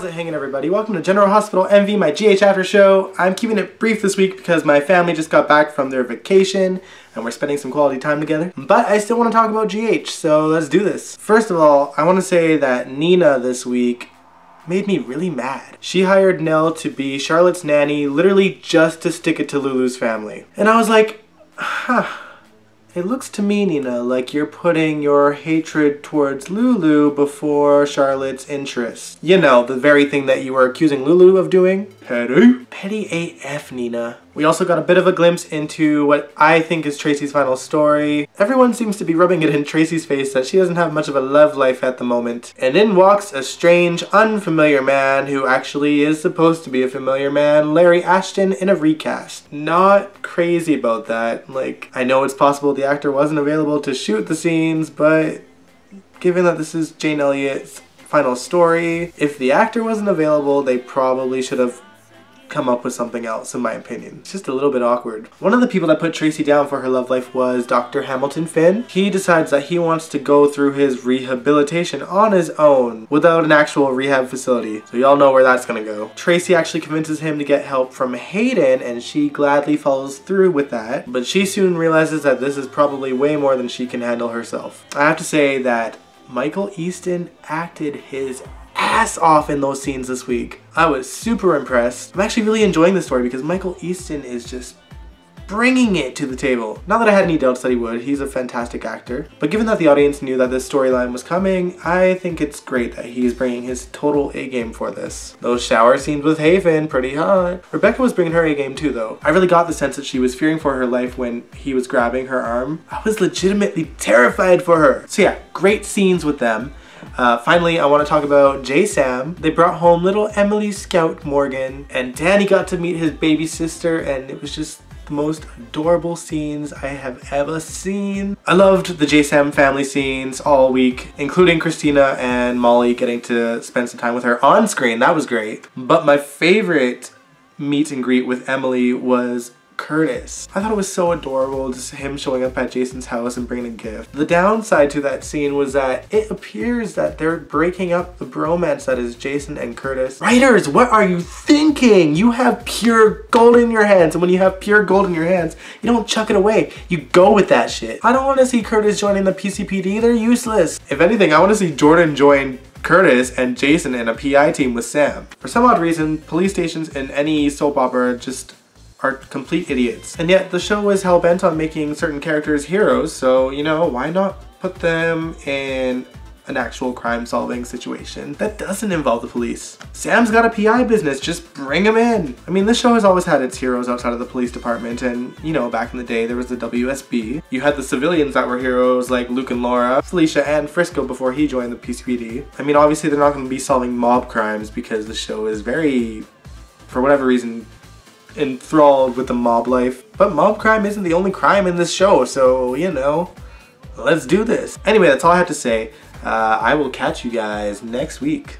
How's it hanging, everybody? Welcome to General Hospital MV, my GH After Show. I'm keeping it brief this week because my family just got back from their vacation and we're spending some quality time together. But I still want to talk about GH, so let's do this. First of all, I want to say that Nina this week made me really mad. She hired Nell to be Charlotte's nanny literally just to stick it to Lulu's family. And I was like, huh. It looks to me, Nina, like you're putting your hatred towards Lulu before Charlotte's interests. You know, the very thing that you were accusing Lulu of doing. Petty? Petty AF, Nina. We also got a bit of a glimpse into what I think is Tracy's final story. Everyone seems to be rubbing it in Tracy's face that she doesn't have much of a love life at the moment. And in walks a strange, unfamiliar man who actually is supposed to be a familiar man, Larry Ashton, in a recast. Not crazy about that. Like, I know it's possible the actor wasn't available to shoot the scenes, but given that this is Jane Elliott's final story, if the actor wasn't available, they probably should have come up with something else, in my opinion. It's just a little bit awkward. One of the people that put Tracy down for her love life was Dr. Hamilton Finn. He decides that he wants to go through his rehabilitation on his own without an actual rehab facility. So y'all know where that's gonna go. Tracy actually convinces him to get help from HayFinn, and she gladly follows through with that. But she soon realizes that this is probably way more than she can handle herself. I have to say that Michael Easton acted his ass off in those scenes this week. I was super impressed. I'm actually really enjoying this story because Michael Easton is just bringing it to the table. Not that I had any doubts that he would. He's a fantastic actor. But given that the audience knew that this storyline was coming, I think it's great that he's bringing his total A-game for this. Those shower scenes with HayFinn, pretty hot. Rebecca was bringing her A-game too, though. I really got the sense that she was fearing for her life when he was grabbing her arm. I was legitimately terrified for her. So yeah, great scenes with them. Finally, I want to talk about JaSam. They brought home little Emily Scout Morgan, and Danny got to meet his baby sister, and it was just the most adorable scenes I have ever seen. I loved the JaSam family scenes all week, including Christina and Molly getting to spend some time with her on screen. That was great. But my favorite meet and greet with Emily was Curtis. I thought it was so adorable, just him showing up at Jason's house and bringing a gift. The downside to that scene was that it appears that they're breaking up the bromance that is Jason and Curtis. Writers, what are you thinking? You have pure gold in your hands, and when you have pure gold in your hands, you don't chuck it away. You go with that shit. I don't want to see Curtis joining the PCPD. They're useless. If anything, I want to see Jordan join Curtis and Jason in a PI team with Sam. For some odd reason, police stations in any soap opera just are complete idiots. And yet the show is hell-bent on making certain characters heroes, so, you know, why not put them in an actual crime-solving situation that doesn't involve the police? Sam's got a PI business, just bring him in. I mean, this show has always had its heroes outside of the police department, and, you know, back in the day there was the WSB. You had the civilians that were heroes like Luke and Laura, Felicia, and Frisco before he joined the PCPD. I mean, obviously they're not going to be solving mob crimes because the show is very, for whatever reason, enthralled with the mob life. But mob crime isn't the only crime in this show, so, you know, let's do this. Anyway, that's all I have to say. I will catch you guys next week.